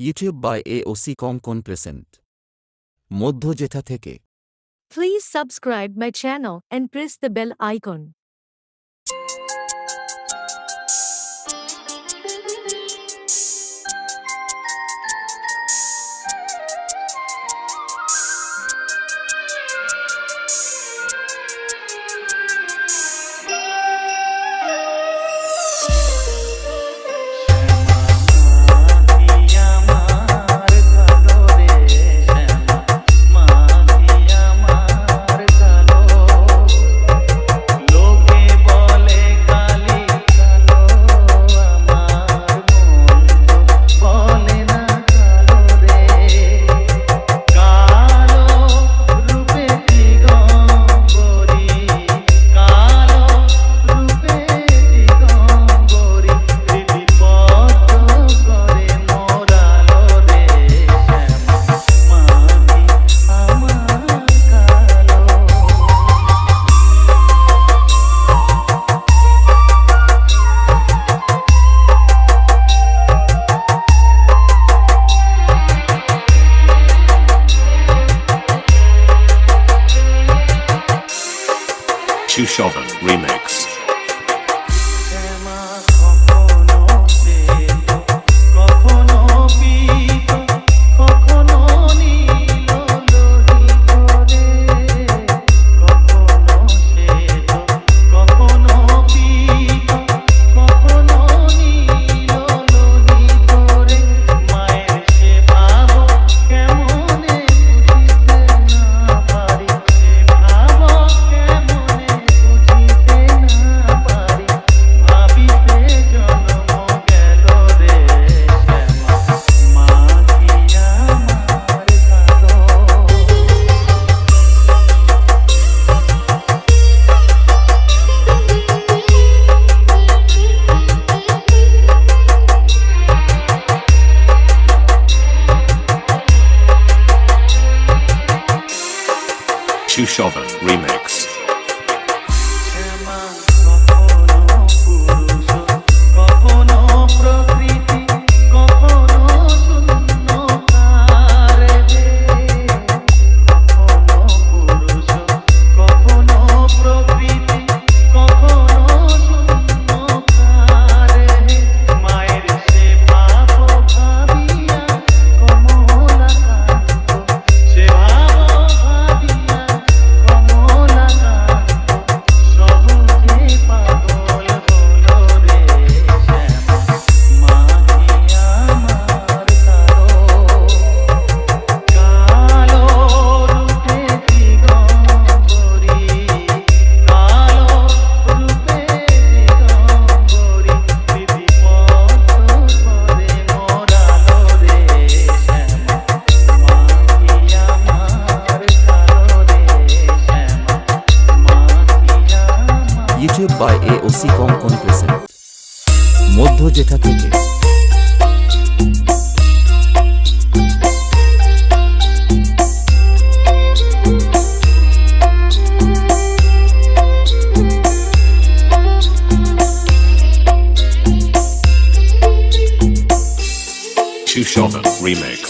YouTube by AOC Konkon present. মধ্য জেঠা থেকে। Please subscribe my channel and press the bell icon. Chushovan Remix. Chushovan Remix. YouTube by AOC Konkon present. মধ্য জেঠা থেকে। Chushovan Remix.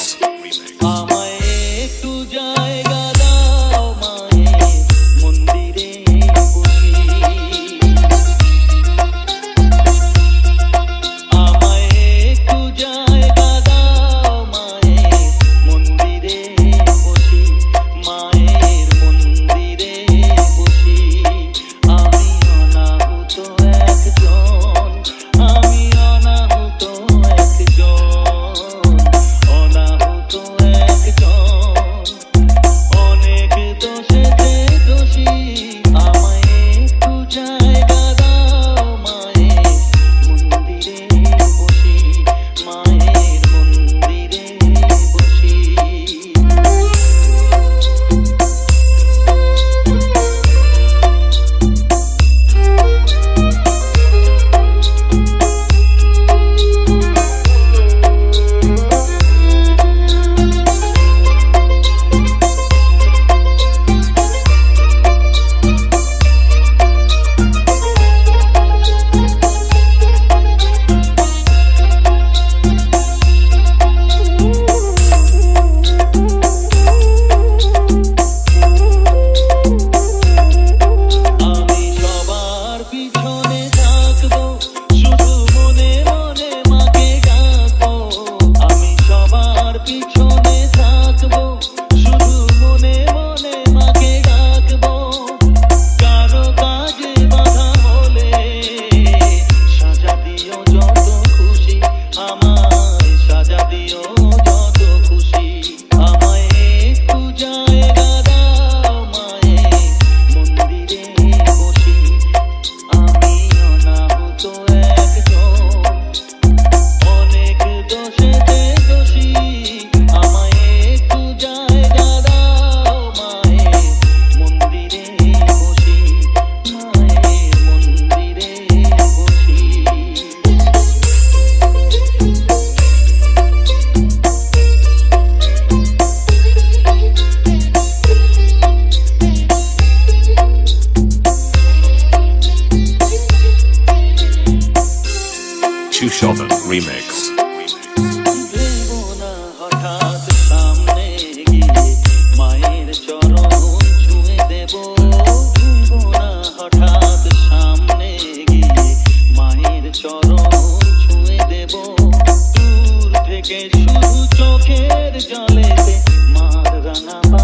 শুধু চোখের জলেতে মার রাঙা পা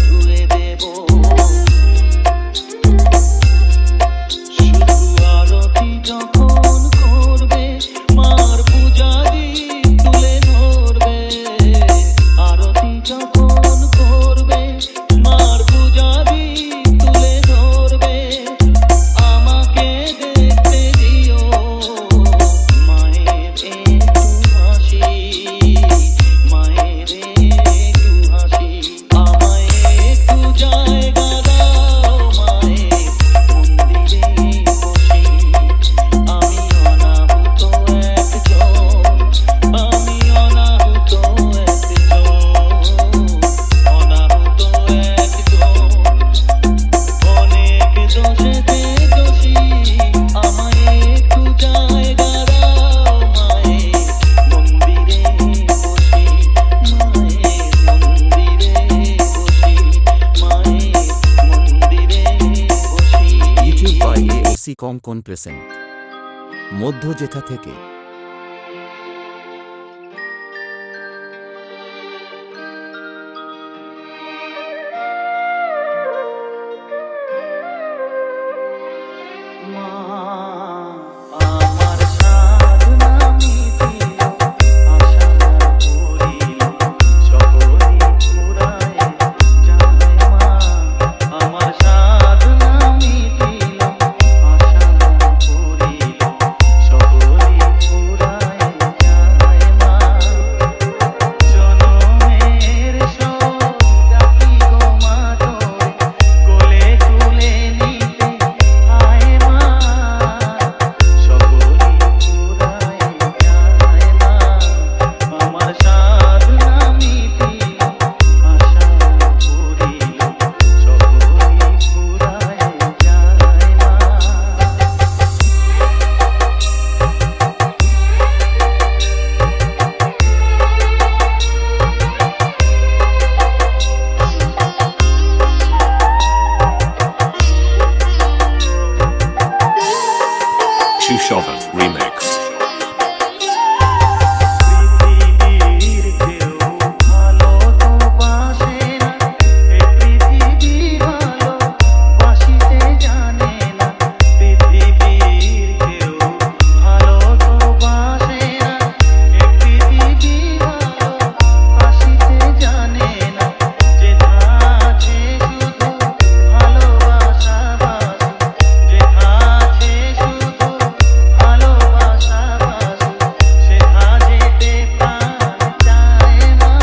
ধুয়ে দেব, শুধু আরতি যখন করবে মার পূজারি তুলে ধরবে, আরতি যখন করবে মার পূজারি তুলে ধরবে, আমাকে দেখতে দিও মায়ের একটু হাসি, মায়ের একটু হাসি, আমায় একটু জায়গা দাও মায়ের মন্দিরে বসি, আমি অনাহুত একজন, আমি অনাহুত একজন, অনাহুত একজন, অনেক দোষেতে দোষী, আমায় একটু জায়গা দাও মায়ের মন্দিরে বসি, মায়ের মন্দিরে বসি, মায়ের মন্দিরে বসি। YouTube by AOC Konkan present মধ্য জেঠা থেকে। মা আমার সাধনা মিটিল, আশা করিল সকলই ফুরায় যায়, মা আমার সাধনা মিটিল, আশা করিল সকলই ফুরায় যায়, মা জনমের সব ডাকি গো মা তোরে, কোলে তুলে নিতে আয় মা, সকলই ফুরায় যায়, মা আমার সাধনা মিটিল, আশা করিল সকলই ফুরায় যায়, মা। Shushovan Remix. পৃথিবীর কেউ ভালো তো বাসে না, এই পৃথিবী ভালো বাসিতে জানে না, পৃথিবীর কেউ ভালো তো বাসে না, এই পৃথিবী ভালো বাসিতে জানে না, যেথা আছে শুধু ভালোবাসা বাসু, যেথা আছে শুধু ভালোবাসা বাসু, সেথা যেতে প্রাণ চায় মা,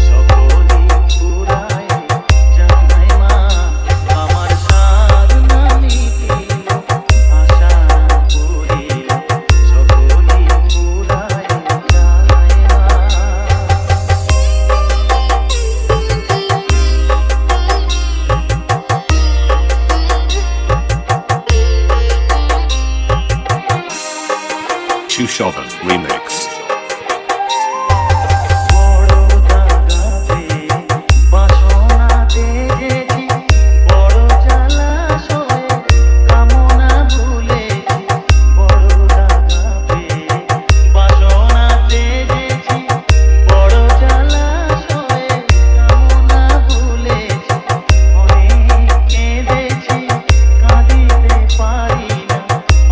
সকলই ফুরায় যায় মা, আমার সাধনা মিটিল, আশা করিল সকলই ফুরায় যায় Shushovan Remix. বড় দাগাতে বাসনাতে গেছি, বড় জলাশয়ে কামনা ভুলেছি, বড় দাগাতে বাসনাতে গেছি, বড় জলাশয়ে কামনা ভুলেছি, অনেক কেঁদেছি কাঁদিতে পারি না,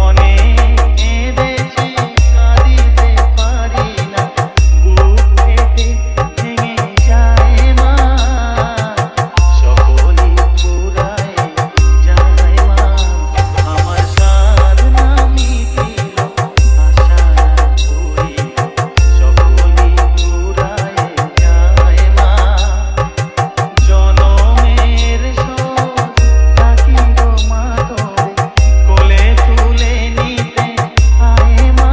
অনেক কেঁদেছি কাঁদিতে পারি না, বুক ফেটে ভেঙে যায় মা, সকলই ফুরায় যায় মা, আমার সাধনা মিটিল, আশা করিল সকলই ফুরায় যায় মা, জনমের সব ডাকি গো মা তোরে, কোলে তুলে নিতে আয় মা,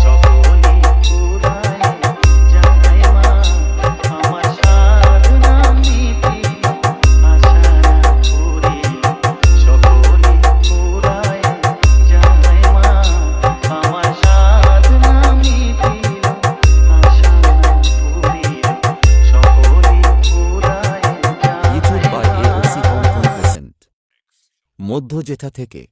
সকলই ফুরায় যায় মা, আমার সাধনা মিটিল, আশা করিল সকলই ফুরায় যায় মা, আমার সাধনা মিটিল, আশা করিল সকলই ফুরায় ইউটিউব যায় বাই এওসি মা। কঙ্কন প্রেজেন্ট মধ্য জেঠা থেকে।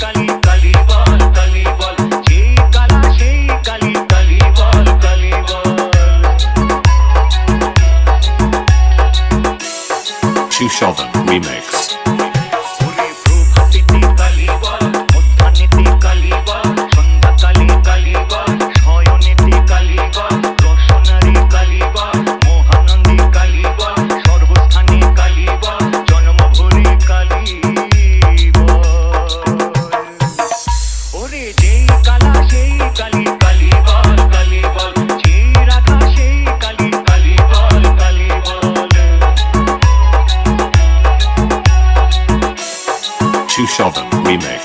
কালী কালী বল কালী বল যেই কালা সেই কালী কালী বল কালী বল Chushovan Remix. ওরে প্রভাতীতে কালী বল মধ্যাহ্নেতে কালী বল সন্ধ্যা কালী কালী বল শয়নেতে কালী বল রসনারে কালী বল মহানন্দে কালী বল সর্বস্থানে কালী বল জন্মভরে কালী বল ওরে যেই কালা সেই কালী কালী বল কালী বল যেই রাধা সেই কালী কালী বল কালী বল Chushovan Remix.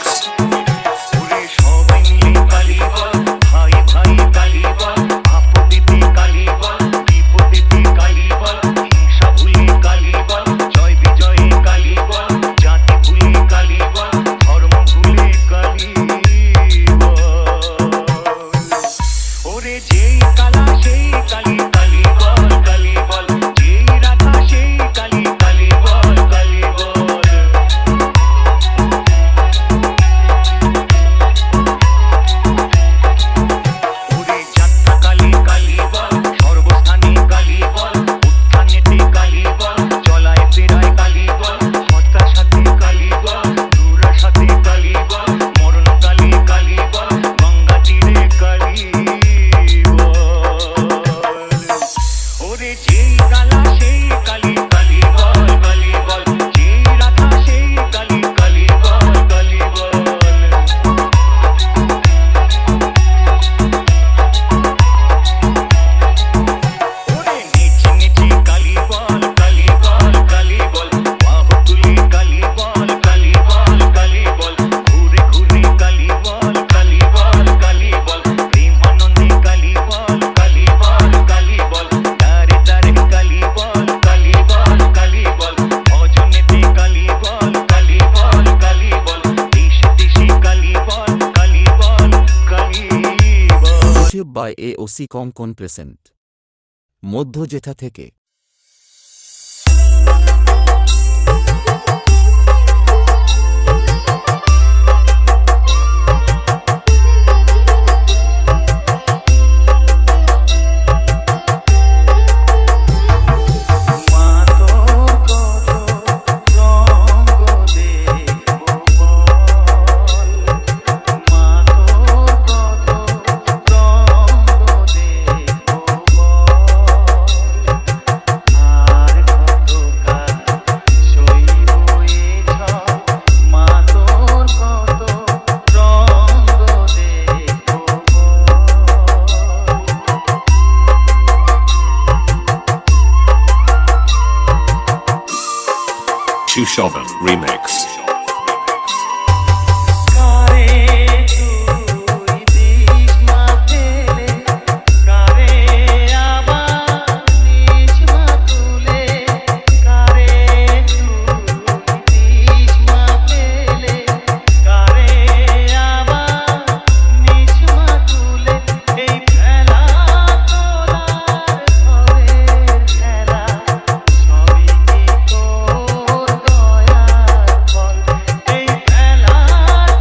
ওরে সবাই মিলে কালী বল ভাই ভাই কালী বল আপদেতে কালী বল বিপদেতে কালী বল হিংসা ভুলে কালী বল জয় বিজয়ে কালী বল জাতি ভুলে কালী বল ধর্ম ভুলে কালী বল ওরে যেই কালা সেই কালী কালী বল কালী বল যেই রাধা সেই কালী কালী বল কালী বল ওরে যাত্রা কালী কালী বল সর্বস্থানে কালী বল উত্থানেতে কালী বল চলায় ফেরায় কালী বল হতাশাতে কালী বল দুরাশাতে কালী বল মরণ কালী কালী বল গঙ্গা তীরে কালী বল ওরে যেই কালা সেই কালী কালী বল কালী বল যেই রাধা সেই কালী কালী বল কালী বল ওরে নিচে নিচে কালী বল কালী বল কালী বল বাহুতুলি কালী বল কালী বল কালী বল ঘুরে ঘুরে কালী বল কালী বল কালী বল প্রেমানন্দে কালী বল কালী বল কালী বল দারে দারে কালী বল কালী বল কালী বল ভজনেতে কালী বল কালী বল কালী বল দেশে দেশে কালী বল কালী বল কালী বল YouTube by AOC Konkon Present. মধ্য জেঠা থেকে মা তো কত রঙ্গ দেখব বল মা তো কত রঙ্গ দেখব বল আর কতকাল সইব এ ঝড় মা তোর কত রঙ্গ দেখব বল Chushovan Remix. কারে তুই দিস মা ফেলে কারে আবার নিজ মা তুলে কারে তুই দিস মা ফেলে কারে আবার নিজ মা তুলে এই খেলা তোলার ঘরের খেলা সবই কি তোর দয়ার ফল এই খেলা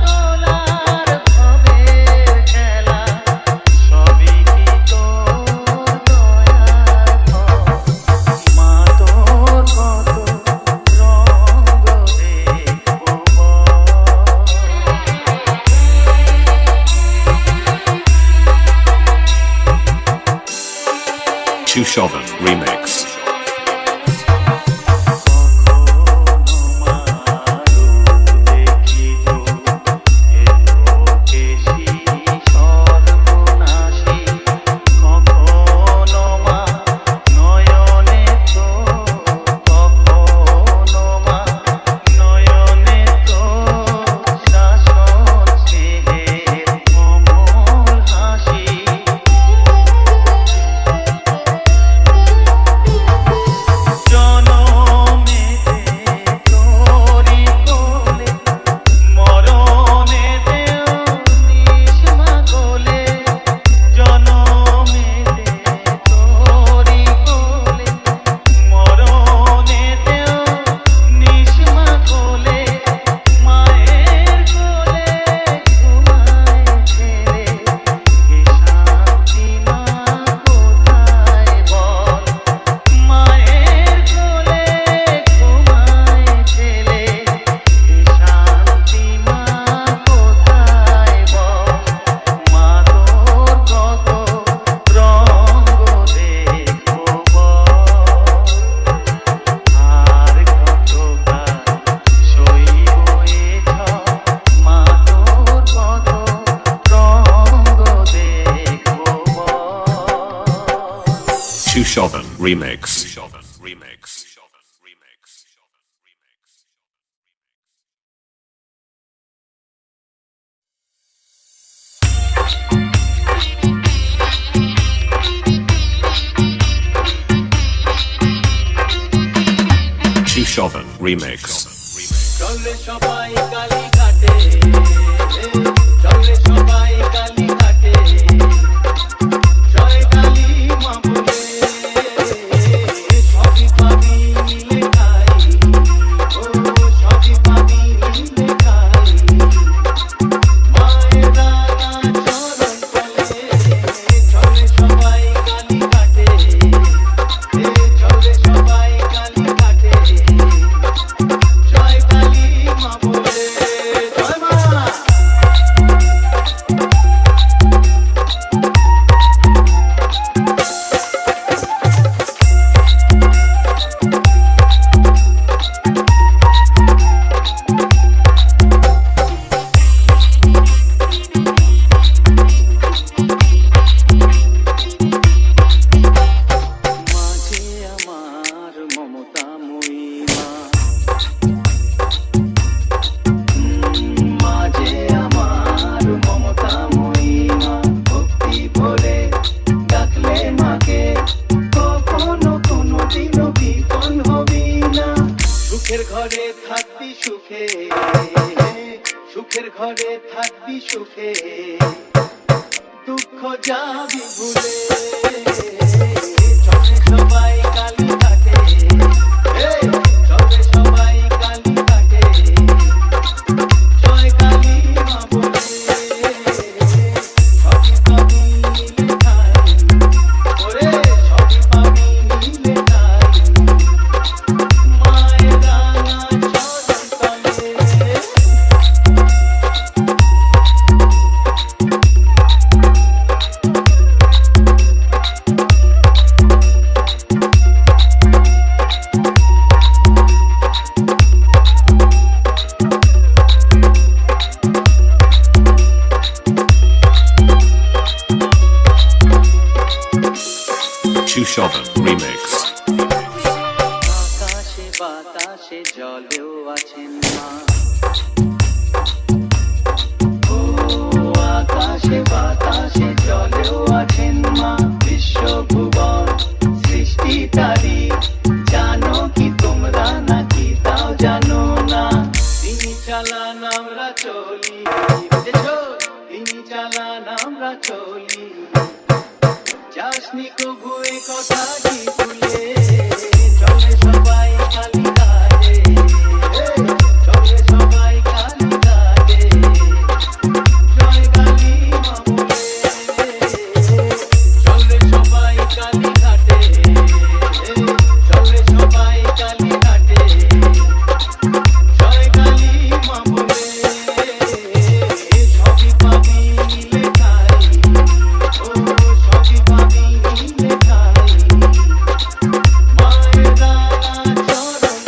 তোলার ঘরের খেলা সবই কি তোর দয়ার ফল মা তোর কত রঙ্গ দেখব Chushovan Remix. কখনো মারুপ দেখিত এলোকেশী সর্বনাশী কখনো মা নয়নে তো কখনো মা নয়নে তো শাসন স্নেহের অমল হাসি Chushovan Remix. Chushovan Remix. চলে সবাই কালী ঘাটে, চলে সবাই কালী ঘাটে, জয় কালী মা বলে সবই পাবি মিলে খাই, ও সবই পাবি মিলে খাই, মায়ের রাঙা চরণ তলে চলে সবাই কালী ঘাটে, চলে সবাই কালী ঘাটে, জয় কালী মা বলে জয় মা। মাঝে আমার মমতাময়ী মা, মাঝে আমার মমতাময়ী মা, ভক্তি ভরে ডাকলে মাকে কখনো কোনোদিনও বিপন হবি না। সুখের ঘরে থাকবি সুখে, সুখের ঘরে থাকবি সুখে, দুঃখ যাবি ভুলে, চলে সবাই কালী ঘাটে, চলে সবাই কালী ঘাটে, জয় কালী মা বলে সবই পাবি মিলে খাই, ওরে সবই পাবি মিলে খাই, মায়ের রাঙা চরণ তলে। Chushovan Remix. আকাশে বাতাসে জলেও আছেন মা, ও আকাশে বাতাসে জলেও আছেন মা, বিশ্বভুবন সৃষ্টি তারি, জানো কি তোমরা নাকি তাও জানো না, তিনি চালান আমরা চলি, বুঝেছো? তিনি চালান আমরা চলি, যাসনি কভু এ কথা কি ভুলে, চলে সবাই কালী ঘাটে, চলে সবাই কালী ঘাটে, জয় কালী মা বলে, চলে সবাই কালী ঘাটে, চলে সবাই কালী ঘাটে, জয় কালী মা বলে সবই পাবি মিলে খাই, ও সবই পাবি মিলে খাই, মায়ের রাঙা চরণ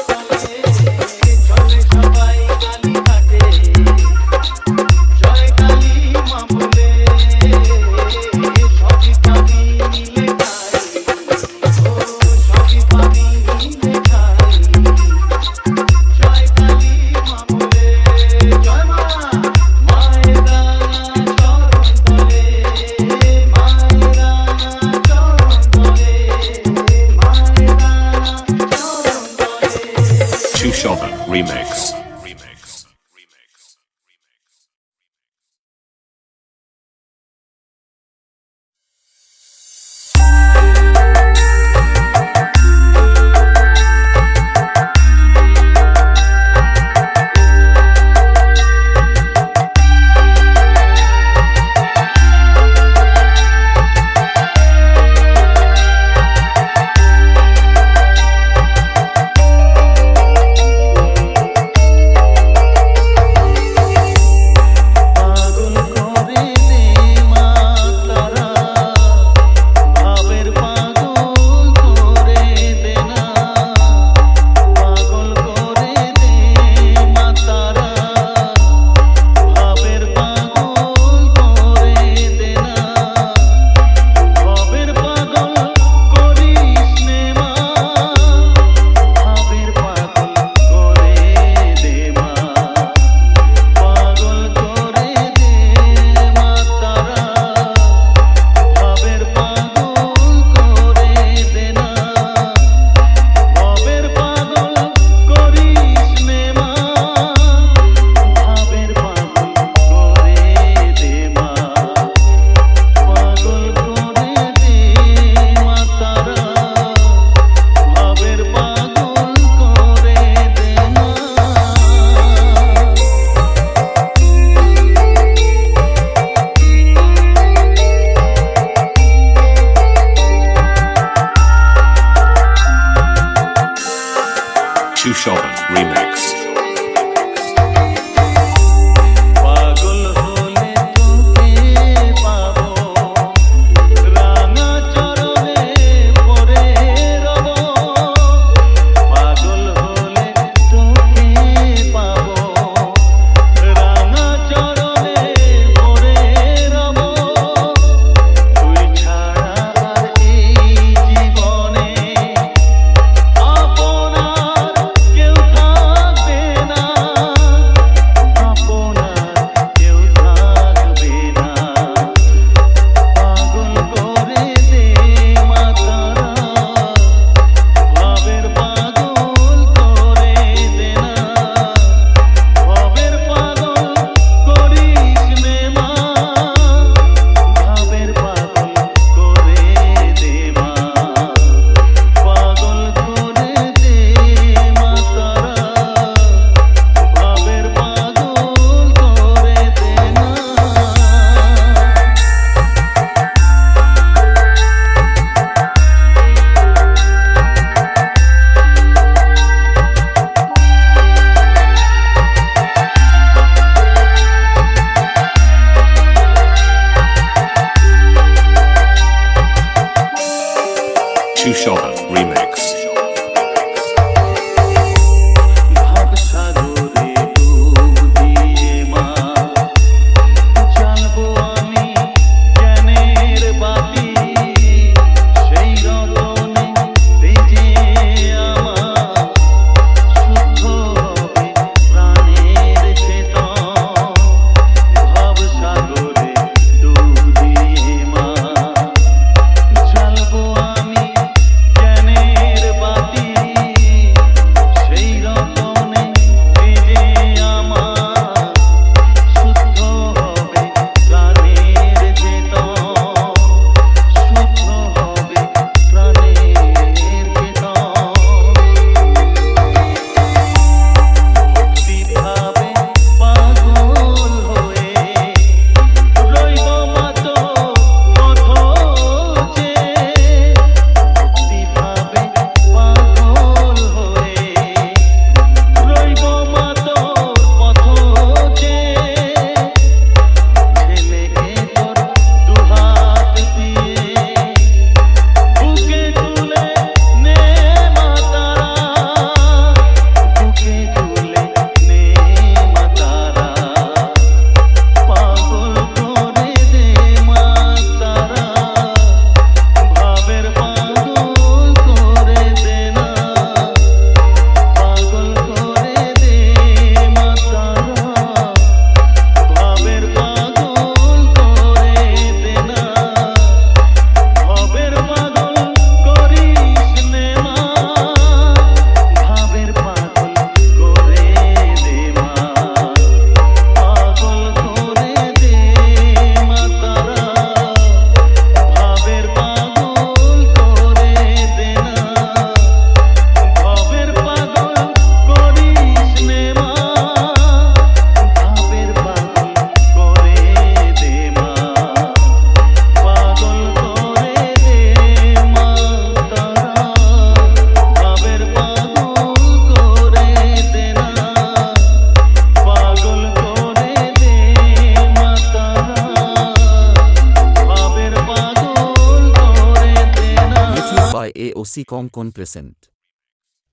তুলসী কঙ্কন প্রেজেন্ট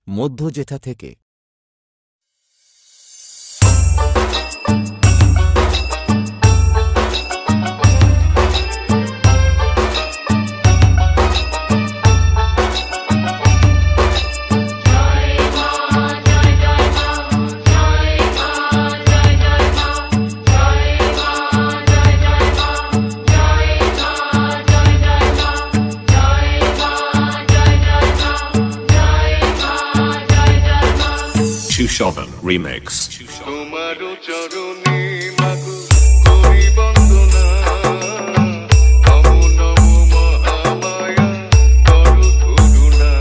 মধ্য জেঠা থেকে। Shushovan Remix. তোমারও চরণে মাগো করি বন্দনা, নমো নমো মহামায়া করো করুণা।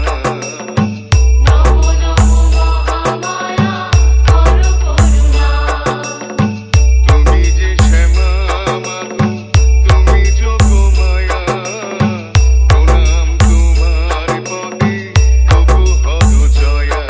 তুমি যে শ্যামা মাগো, তুমি যোগমায়া, প্রণাম তোমার পদে তবু হর Jaya.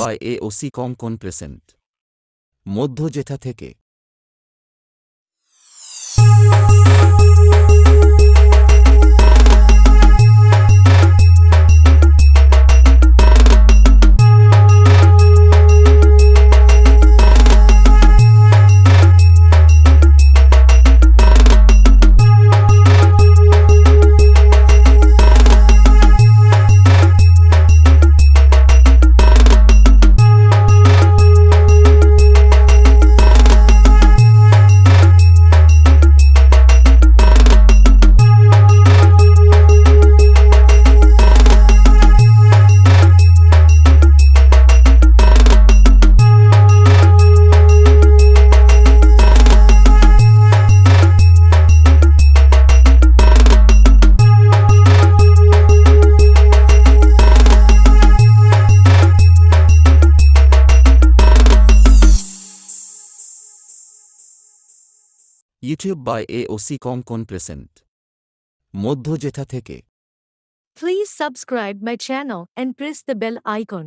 By AOC Konkan present মধ্য জেঠা থেকে। YouTube by AOC Konkan present মধ্য জেঠা থেকে। Please subscribe my channel and press the bell icon.